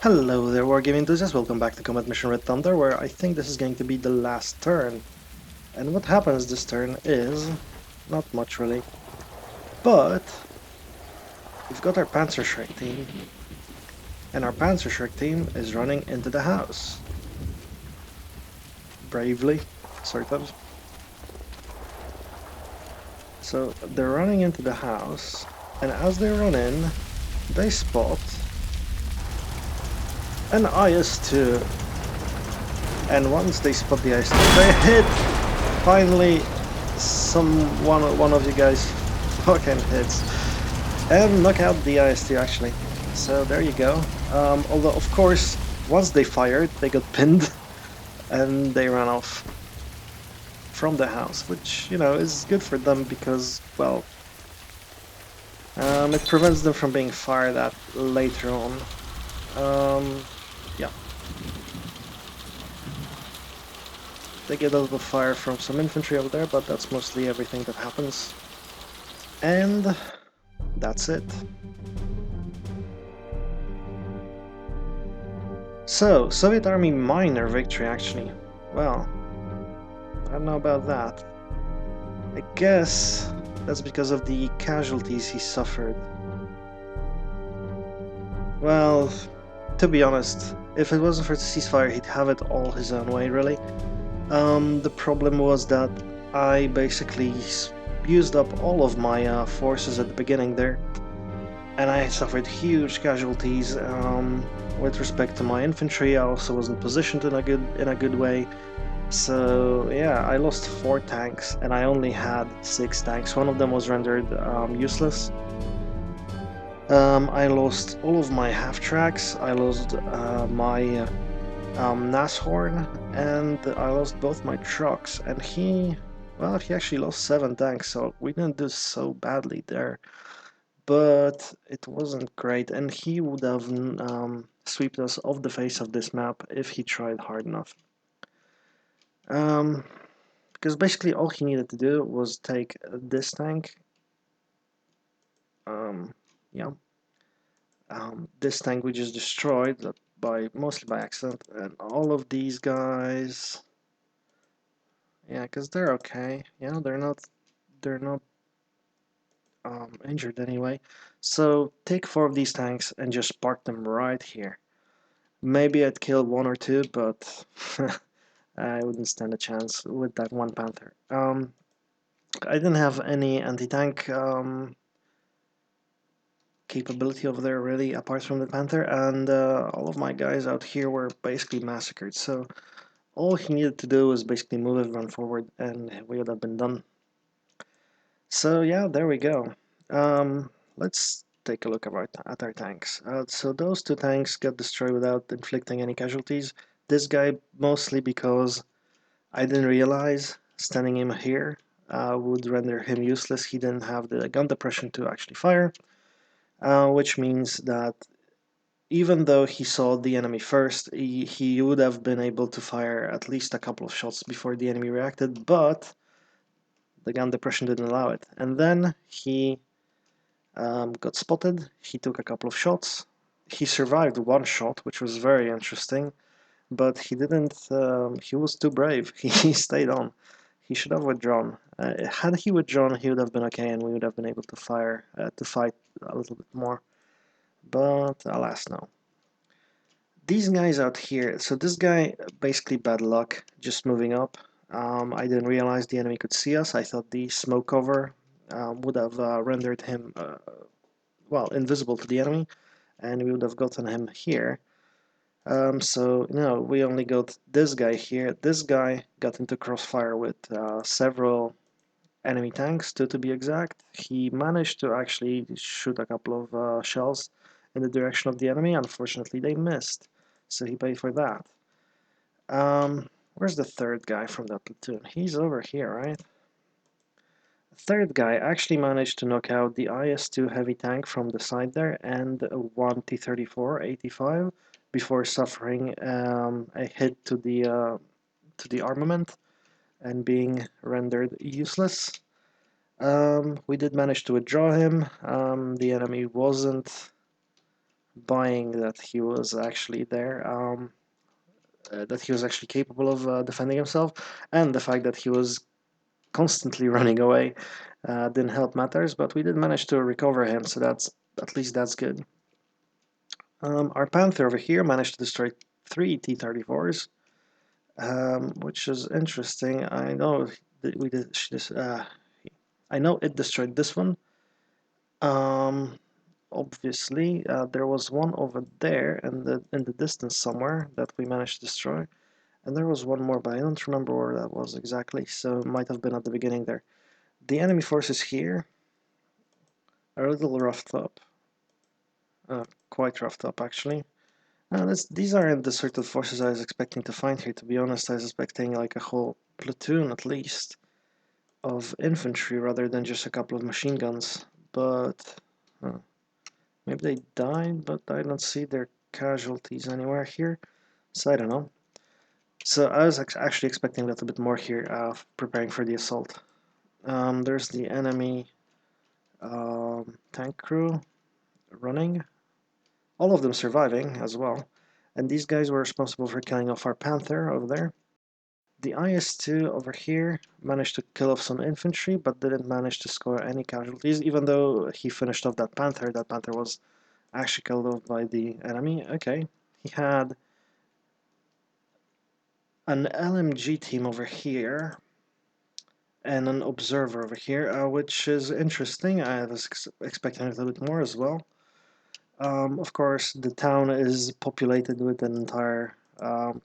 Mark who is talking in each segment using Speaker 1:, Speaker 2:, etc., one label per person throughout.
Speaker 1: Hello there, Wargaming enthusiasts. Welcome back to Combat Mission Red Thunder, where I think this is going to be the last turn. And what happens this turn is not much really, but we've got our Panzerschreck team, and our Panzerschreck team is running into the house. Bravely, sort of. So they're running into the house, and as they run in, they spot an IS-2. And once they spot the IS-2, they hit! Finally, one of you guys fucking hits. And knock out the IS-2 actually. So there you go. Although, of course, once they fired, they got pinned and they ran off from the house, which, you know, is good for them because, well, it prevents them from being fired at later on. Yeah. They get a little fire from some infantry over there, but that's mostly everything that happens. And that's it. So, Soviet Army minor victory actually. Well, I don't know about that. I guess that's because of the casualties he suffered. Well, to be honest, if it wasn't for the ceasefire, he'd have it all his own way, really. The problem was that I basically used up all of my forces at the beginning there, and I suffered huge casualties. With respect to my infantry, I also wasn't positioned in a good way. So yeah, I lost 4 tanks and I only had 6 tanks. One of them was rendered useless. I lost all of my half-tracks, I lost my Nashorn, and I lost both my trucks. And well, he actually lost 7 tanks, so we didn't do so badly there. But it wasn't great, and he would have swept us off the face of this map if he tried hard enough. Because basically all he needed to do was take this tank, yeah, this tank we just destroyed mostly by accident, and all of these guys, yeah, because they're okay, yeah, they're not injured anyway. So take 4 of these tanks and just park them right here. Maybe I'd kill 1 or 2, but I wouldn't stand a chance with that one Panther. I didn't have any anti-tank capability over there really, apart from the Panther, and all of my guys out here were basically massacred. So all he needed to do was basically move everyone forward, and we would have been done. So yeah, there we go. Let's take a look at our tanks. So those 2 tanks got destroyed without inflicting any casualties. This guy mostly because I didn't realize standing him here would render him useless. He didn't have the gun depression to actually fire. Which means that even though he saw the enemy first, he would have been able to fire at least a couple of shots before the enemy reacted, but the gun depression didn't allow it. And then he got spotted, he took a couple of shots, he survived 1 shot, which was very interesting, but he didn't, he was too brave, he stayed on. He should have withdrawn. Had he withdrawn, he would have been okay, and we would have been able to fight a little bit more. But alas, no. These guys out here, so this guy, basically bad luck, just moving up. I didn't realize the enemy could see us. I thought the smoke cover would have rendered him, well, invisible to the enemy, and we would have gotten him here. So, no, we only got this guy here. This guy got into crossfire with several enemy tanks, 2 to be exact. He managed to actually shoot a couple of shells in the direction of the enemy. Unfortunately, they missed, so he paid for that. Where's the 3rd guy from that platoon? He's over here, right? The 3rd guy actually managed to knock out the IS-2 heavy tank from the side there and one T-34 85 before suffering a hit to the armament and being rendered useless. We did manage to withdraw him. The enemy wasn't buying that he was actually there, that he was actually capable of defending himself, and the fact that he was constantly running away didn't help matters, but we did manage to recover him, so that's at least that's good. Our Panther over here managed to destroy 3 T-34s, which is interesting. I know that we did this. I know it destroyed this one. Um, Obviously, there was one over there in the distance somewhere that we managed to destroy, and there was one more, but I don't remember where that was exactly. So it might have been at the beginning there. The enemy forces here are a little roughed up, quite roughed up actually. These aren't the sort of forces I was expecting to find here. To be honest, I was expecting like a whole platoon at least of infantry rather than just a couple of machine guns. But maybe they died, but I don't see their casualties anywhere here. So I don't know. So I was actually expecting a little bit more here, preparing for the assault. There's the enemy tank crew running. All of them surviving as well. And these guys were responsible for killing off our Panther over there. The IS-2 over here managed to kill off some infantry, but didn't manage to score any casualties, even though he finished off that Panther. That Panther was actually killed off by the enemy. Okay, he had an LMG team over here and an observer over here, which is interesting. I was expecting a little bit more as well. Of course, the town is populated with an entire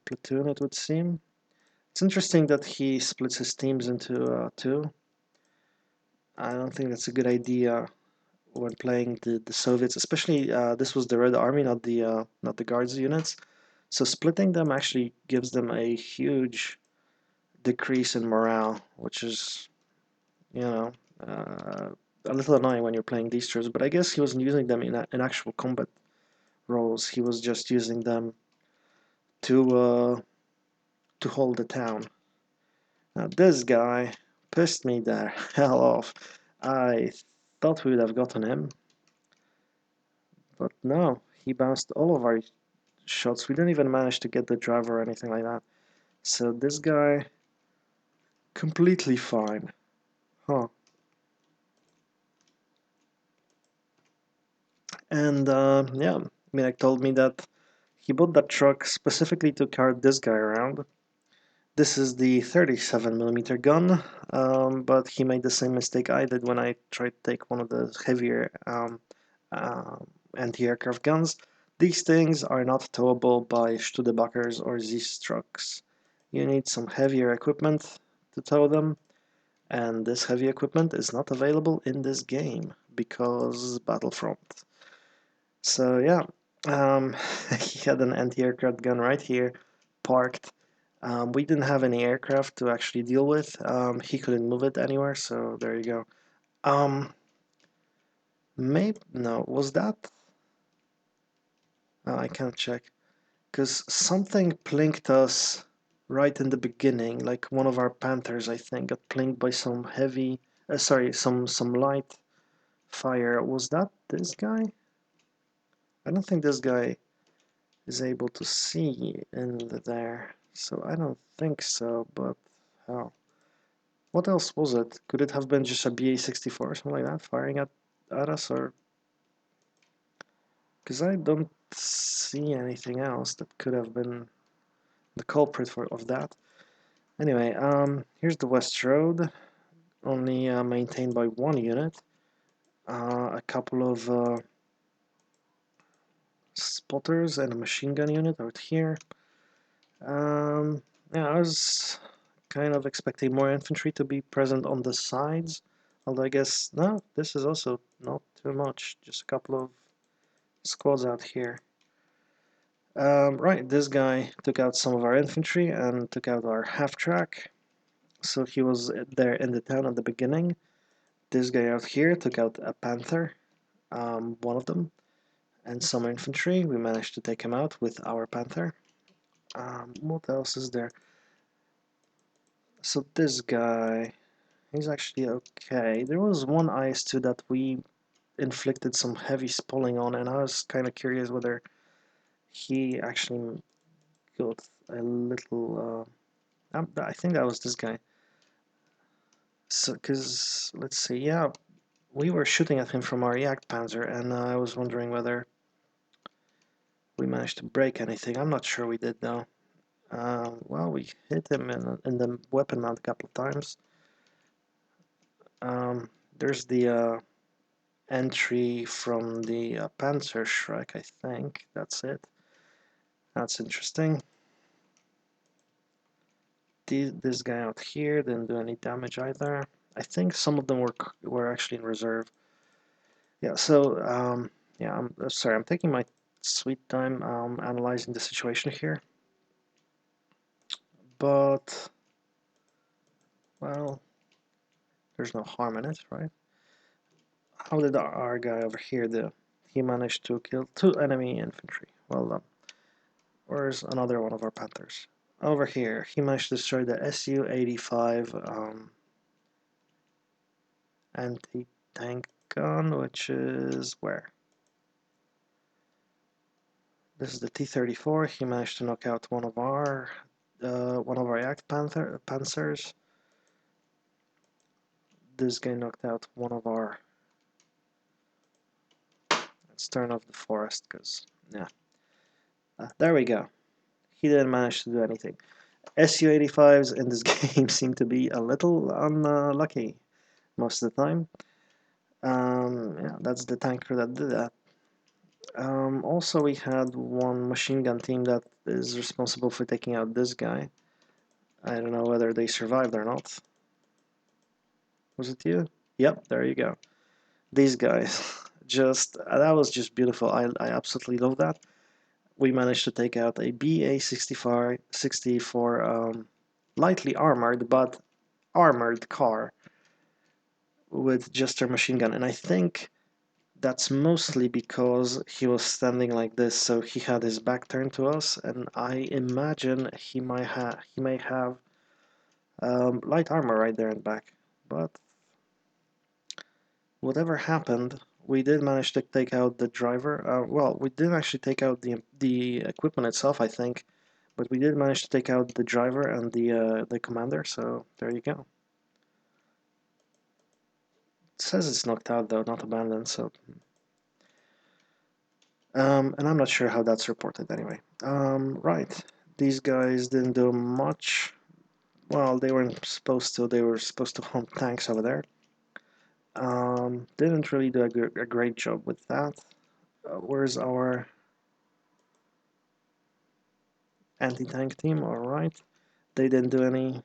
Speaker 1: platoon, it would seem. It's interesting that he splits his teams into two. I don't think that's a good idea when playing the Soviets, especially this was the Red Army, not the Guards units. So splitting them actually gives them a huge decrease in morale, which is, you know, a little annoying when you're playing these troops. But I guess he wasn't using them in actual combat roles. He was just using them to hold the town. Now this guy pissed me the hell off. I thought we would have gotten him, but no, he bounced all of our shots. We didn't even manage to get the driver or anything like that. So this guy, completely fine. Huh. And yeah, Minek told me that he bought that truck specifically to cart this guy around. This is the 37mm gun, but he made the same mistake I did when I tried to take one of the heavier uh, anti-aircraft guns. These things are not towable by Studebakers or Zeiss trucks. You need some heavier equipment to tow them, and this heavy equipment is not available in this game because Battlefront. So yeah, he had an anti-aircraft gun right here, parked. We didn't have any aircraft to actually deal with. He couldn't move it anywhere, so there you go. Maybe no, was that? I can't check because something plinked us right in the beginning. Like one of our Panthers, I think, got plinked by some heavy. Sorry, some light fire. Was that this guy? I don't think this guy is able to see in there, so I don't think so, but hell. What else was it? Could it have been just a BA-64 or something like that firing at us, or... Because I don't see anything else that could have been the culprit of that. Anyway, here's the West Road, only maintained by one unit. A couple of spotters and a machine gun unit out here. Yeah, I was kind of expecting more infantry to be present on the sides, although I guess, no, this is also not too much, just a couple of squads out here. Right, this guy took out some of our infantry and took out our half-track, so he was there in the town at the beginning. This guy out here took out a Panther, one of them, and some infantry. We managed to take him out with our Panther. What else is there? So this guy, he's actually okay. There was one IS-2 that we inflicted some heavy spalling on, and I was kind of curious whether he actually got a little. I think that was this guy. So, because let's see, yeah, we were shooting at him from our Jagd Panzer, and I was wondering whether we managed to break anything. I'm not sure we did though. Well, we hit him in the weapon mount a couple of times. There's the entry from the Panzerschreck, I think. That's it. That's interesting. This guy out here didn't do any damage either. I think some of them were actually in reserve. Yeah, so yeah, I'm sorry, I'm taking my sweet time analyzing the situation here. But well, there's no harm in it, right? How did our guy over here do? He managed to kill 2 enemy infantry. Well done. Where's another one of our Panthers? Over here, he managed to destroy the Su-85 anti-tank gun, which is where? This is the T-34. He managed to knock out one of our Jagd Panzers. This guy knocked out one of our. Let's turn off the forest, because yeah. There we go. He didn't manage to do anything. Su-85s in this game seem to be a little unlucky most of the time. Yeah, that's the tanker that did that. Also, we had one machine gun team that is responsible for taking out this guy. I don't know whether they survived or not. Was it you? Yep, there you go. These guys, that was just beautiful. I absolutely love that. We managed to take out a BA-64 lightly armored, but armored car with just a machine gun, and I think that's mostly because he was standing like this, so he had his back turned to us, and I imagine he may have light armor right there in back. But whatever happened, we did manage to take out the driver. Well, we didn't actually take out the equipment itself, I think, but we did manage to take out the driver and the commander. So there you go. It says it's knocked out though, not abandoned. So, and I'm not sure how that's reported anyway. Right, these guys didn't do much. Well, they weren't supposed to. They were supposed to hunt tanks over there. Didn't really do a great job with that. Where's our anti-tank team? Alright. They didn't do any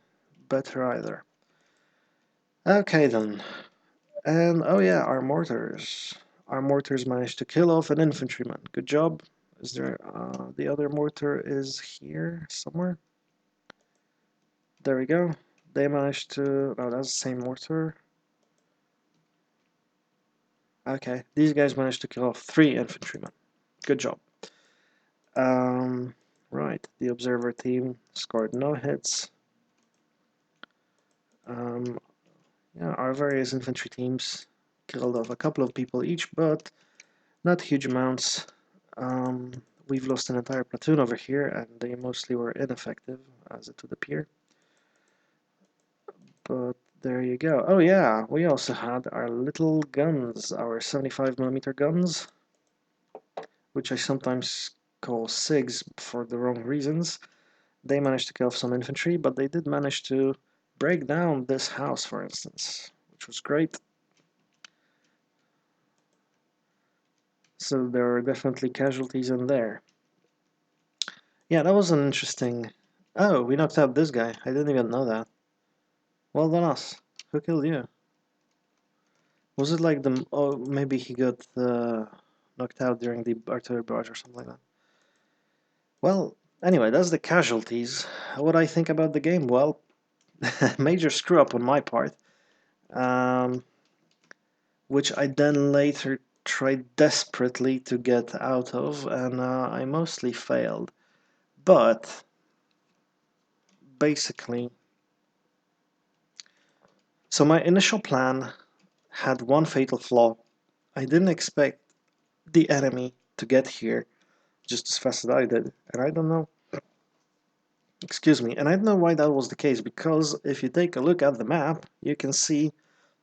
Speaker 1: better either. Okay then. And oh yeah, our mortars. Our mortars managed to kill off an infantryman. Good job. Is there the other mortar is here somewhere? There we go. They managed to. Oh, that's the same mortar. Okay, these guys managed to kill off 3 infantrymen. Good job. Right, the observer team scored no hits. Yeah, our various infantry teams killed off a couple of people each, but not huge amounts. We've lost an entire platoon over here, and they mostly were ineffective, as it would appear. But there you go. Oh yeah, we also had our little guns, our 75mm guns, which I sometimes call SIGs for the wrong reasons. They managed to kill off some infantry, but they did manage to break down this house, for instance, which was great. So there were definitely casualties in there. Yeah, that was an interesting... Oh, we knocked out this guy. I didn't even know that. Well done us. Who killed you? Was it like the... Oh, maybe he got knocked out during the artillery barrage or something like that. Well, anyway, that's the casualties. What I think about the game? Well, major screw-up on my part. Which I then later tried desperately to get out of, and I mostly failed. But basically, so my initial plan had one fatal flaw. I didn't expect the enemy to get here just as fast as I did, and I don't know. Excuse me, and I don't know why that was the case, because if you take a look at the map, you can see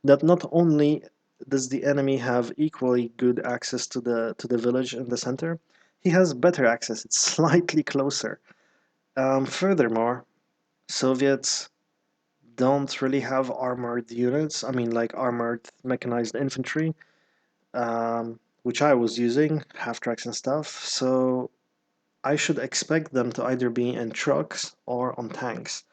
Speaker 1: that not only does the enemy have equally good access to the village in the center, he has better access. It's slightly closer. Furthermore, Soviets don't really have armored units. I mean, like armored mechanized infantry, which I was using, half tracks and stuff. So I should expect them to either be in trucks or on tanks.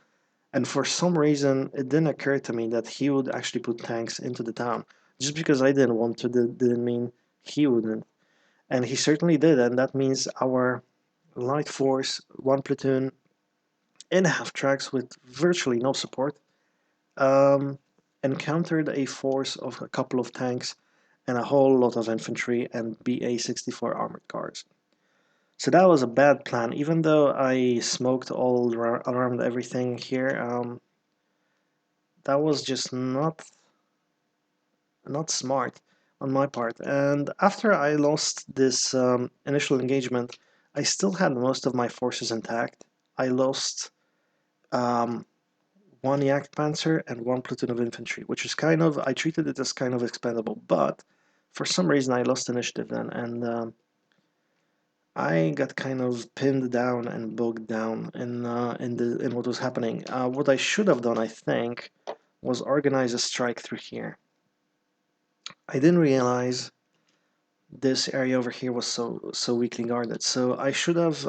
Speaker 1: And for some reason, it didn't occur to me that he would actually put tanks into the town. Just because I didn't want to didn't mean he wouldn't. And he certainly did, and that means our light force, one platoon in half tracks with virtually no support, um, encountered a force of a couple of tanks and a whole lot of infantry and BA-64 armored cars. So that was a bad plan, even though I smoked all around everything here. That was just not smart on my part. And after I lost this initial engagement, I still had most of my forces intact. I lost um, one Jagdpanzer and one platoon of infantry, which is kind of, I treated it as kind of expendable, but for some reason I lost initiative then, and I got kind of pinned down and bogged down in what was happening. What I should have done, I think, was organize a strike through here. I didn't realize this area over here was so weakly guarded, so I should have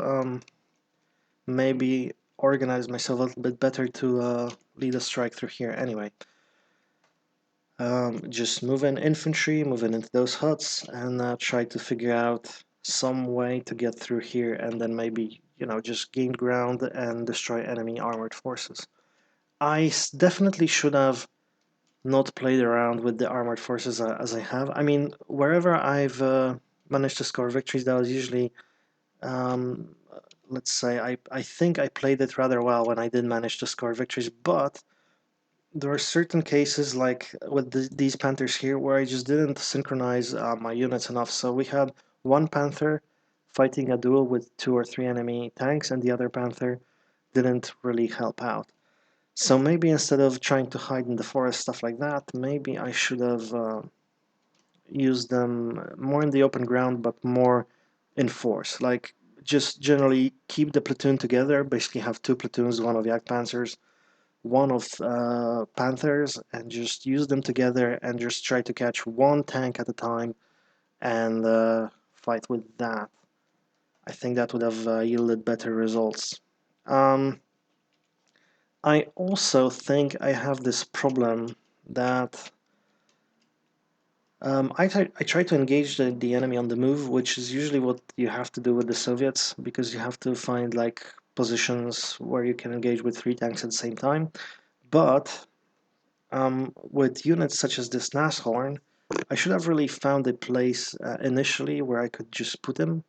Speaker 1: maybe organized myself a little bit better to lead a strike through here. Anyway, just move in infantry, move in into those huts, and try to figure out some way to get through here, and then maybe, you know, just gain ground and destroy enemy armored forces. I definitely should have not played around with the armored forces as I have. I mean, wherever I've managed to score victories, that was usually, um, let's say, I think I played it rather well when I did manage to score victories, but there are certain cases, like with these Panthers here, where I just didn't synchronize my units enough. So we had one Panther fighting a duel with 2 or 3 enemy tanks, and the other Panther didn't really help out. So maybe instead of trying to hide in the forest, stuff like that, maybe I should have used them more in the open ground, but more in force. Like, just generally keep the platoon together, basically have 2 platoons, one of Jagdpanzers, one of Panthers, and just use them together and just try to catch one tank at a time and fight with that. I think that would have yielded better results. Um, I also think I have this problem that I try to engage the enemy on the move, which is usually what you have to do with the Soviets, because you have to find like positions where you can engage with 3 tanks at the same time. But with units such as this Nashorn, I should have really found a place initially where I could just put him,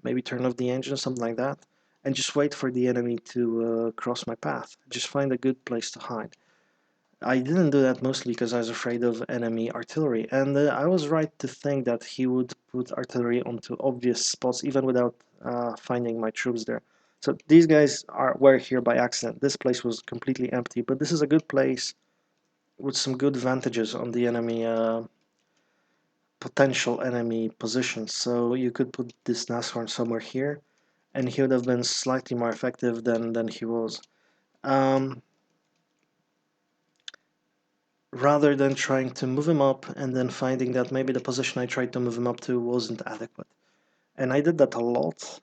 Speaker 1: maybe turn off the engine, something like that, and just wait for the enemy to cross my path. Just find a good place to hide. I didn't do that mostly because I was afraid of enemy artillery, and I was right to think that he would put artillery onto obvious spots even without finding my troops there. So these guys were here by accident. This place was completely empty, but this is a good place with some good vantages on the enemy potential enemy positions. So you could put this Nashorn somewhere here, and he would have been slightly more effective than he was. Um, Rather than trying to move him up and then finding that maybe the position I tried to move him up to wasn't adequate. And I did that a lot,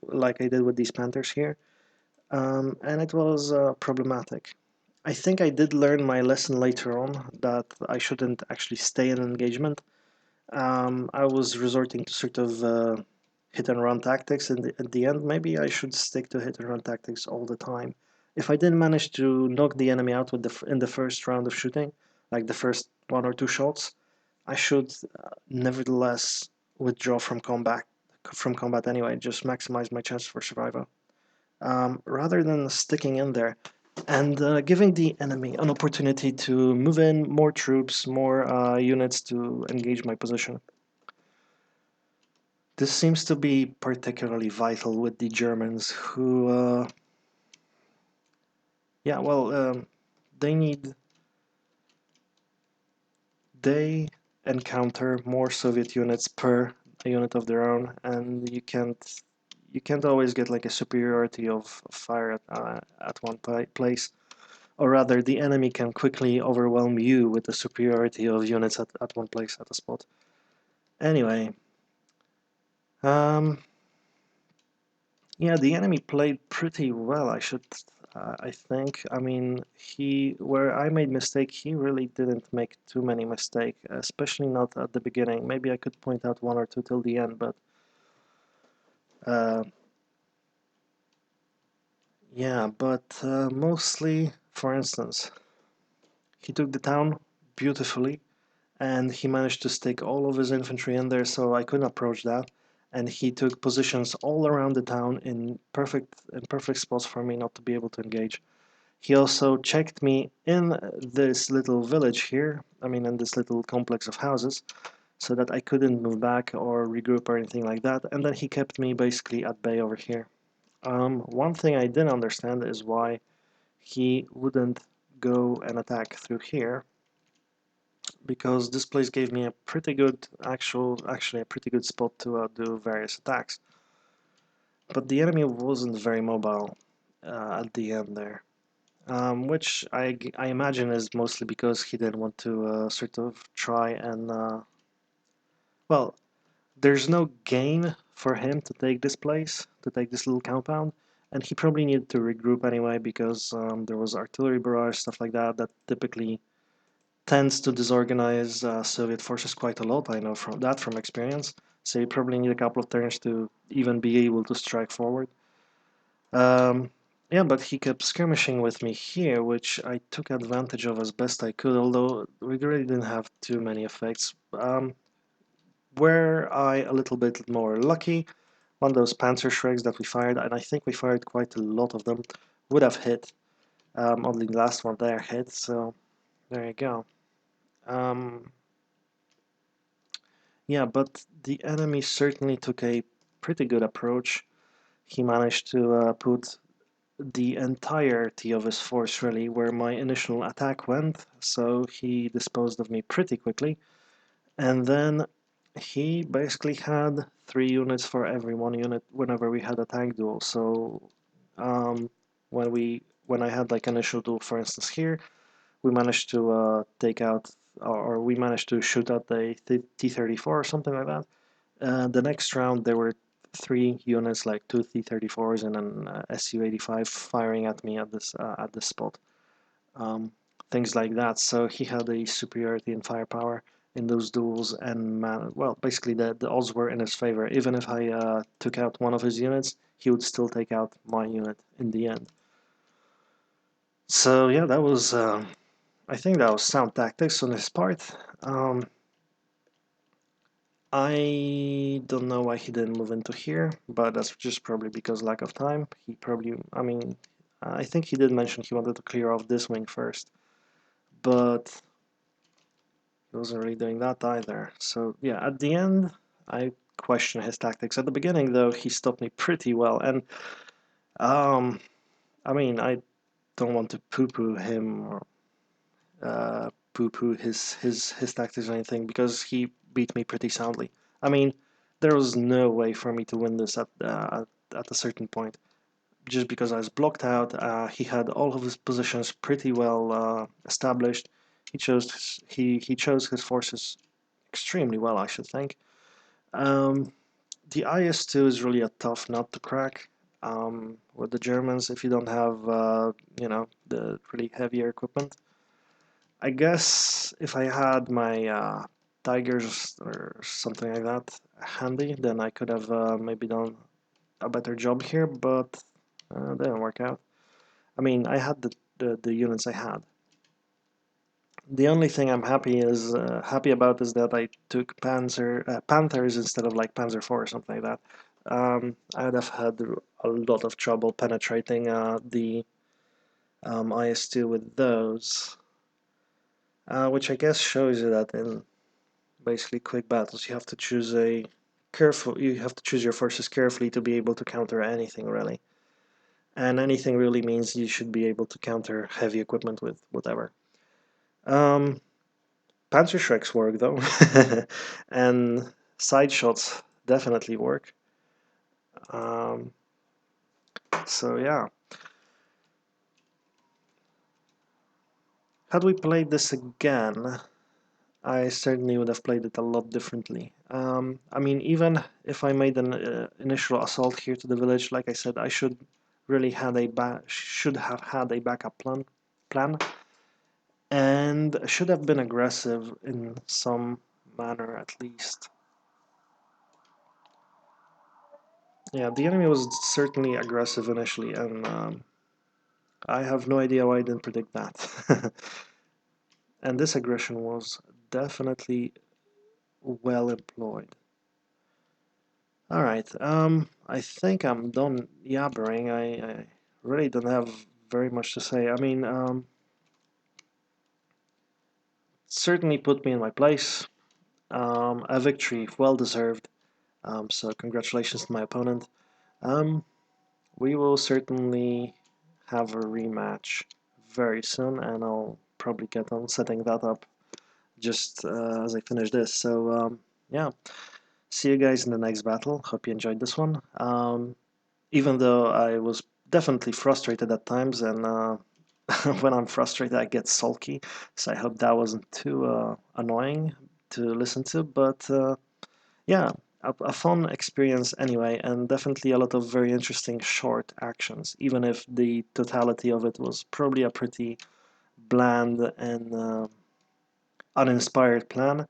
Speaker 1: like I did with these Panthers here, and it was problematic. I think I did learn my lesson later on that I shouldn't actually stay in engagement. I was resorting to sort of hit and run tactics, and at the end, maybe I should stick to hit and run tactics all the time. If I didn't manage to knock the enemy out with in the first round of shooting, like the first 1 or 2 shots, I should nevertheless withdraw from combat anyway, just maximize my chances for survival. Rather than sticking in there, and giving the enemy an opportunity to move in more troops, more units to engage my position. This seems to be particularly vital with the Germans, who, yeah, well, they encounter more Soviet units per unit of their own, and you can't always get like a superiority of fire at one place, or rather, the enemy can quickly overwhelm you with the superiority of units at one place at a spot. Anyway, um, yeah, the enemy played pretty well. I think. I mean, where I made mistake, he really didn't make too many mistakes, especially not at the beginning. Maybe I could point out one or two till the end, but uh, yeah, but mostly, for instance, he took the town beautifully, and he managed to stick all of his infantry in there, so I couldn't approach that. And he took positions all around the town in perfect spots for me not to be able to engage. He also checked me in this little village here, I mean in this little complex of houses, so that I couldn't move back or regroup or anything like that, and then he kept me basically at bay over here. One thing I didn't understand is why he wouldn't go and attack through here, because this place gave me a pretty good, actually a pretty good spot to do various attacks. But the enemy wasn't very mobile at the end there. Which I imagine is mostly because he didn't want to sort of try and well, there's no gain for him to take this place, to take this little compound, and he probably needed to regroup anyway because there was artillery barrage, stuff like that, that typically tends to disorganize Soviet forces quite a lot. I know from experience. So you probably need a couple of turns to even be able to strike forward. Um, yeah, but he kept skirmishing with me here, which I took advantage of as best I could, although we really didn't have too many effects. Were I a little bit more lucky, one of those Panzerschrecks that we fired, and I think we fired quite a lot of them, would have hit. Only the last one there hit, so there you go. Um, yeah, but the enemy certainly took a pretty good approach. He managed to put the entirety of his force really where my initial attack went, so he disposed of me pretty quickly. And then he basically had 3 units for every 1 unit whenever we had a tank duel. So um, when I had like initial duel, for instance, here, we managed to take out or we managed to shoot at the T-34 or something like that. The next round, there were 3 units, like 2 T-34s and an Su-85, firing at me at this spot. Um, Things like that. So he had a superiority in firepower in those duels, and well, basically the odds were in his favor. Even if I took out one of his units, he would still take out my unit in the end. So yeah, that was. I think that was sound tactics on his part. I don't know why he didn't move into here, but that's just probably because lack of time. I mean, I think he did mention he wanted to clear off this wing first, but he wasn't really doing that either. So yeah, at the end, I question his tactics. At the beginning, though, he stopped me pretty well, and um, I mean, I don't want to poo-poo him or poo-poo his tactics or anything because he beat me pretty soundly. I mean, there was no way for me to win this at a certain point, just because I was blocked out. He had all of his positions pretty well established. He chose his forces extremely well, I should think. Um, the IS-2 is really a tough nut to crack with the Germans if you don't have the really heavier equipment. I guess if I had my Tigers or something like that handy, then I could have maybe done a better job here, but it didn't work out. I mean, I had the units I had. The only thing I'm happy about is that I took Panthers instead of like Panzer IV or something like that. I would have had a lot of trouble penetrating the IS-2 with those, which I guess shows you that in basically quick battles you have to choose you have to choose your forces carefully to be able to counter anything really. And anything really means you should be able to counter heavy equipment with whatever. Panzerschrecks work though, and side shots definitely work. Um, so yeah, had we played this again, I certainly would have played it a lot differently. I mean, even if I made an initial assault here to the village, like I said, I should have had a backup plan, and should have been aggressive in some manner at least. Yeah, the enemy was certainly aggressive initially, and I have no idea why I didn't predict that. And this aggression was definitely well employed. Alright, I think I'm done yabbering. I really don't have very much to say. I mean, certainly put me in my place. A victory, well deserved. So congratulations to my opponent. Um, we will certainly have a rematch very soon, and I'll probably get on setting that up just as I finish this. So yeah, see you guys in the next battle. Hope you enjoyed this one. Even though I was definitely frustrated at times, and when I'm frustrated, I get sulky. So I hope that wasn't too annoying to listen to. But yeah, a fun experience anyway, and definitely a lot of very interesting short actions, even if the totality of it was probably a pretty bland and uninspired plan.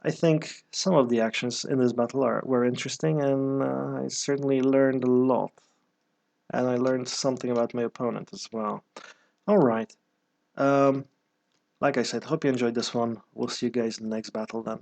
Speaker 1: I think some of the actions in this battle were interesting, and I certainly learned a lot. And I learned something about my opponent as well. Alright, like I said, hope you enjoyed this one. We'll see you guys in the next battle then.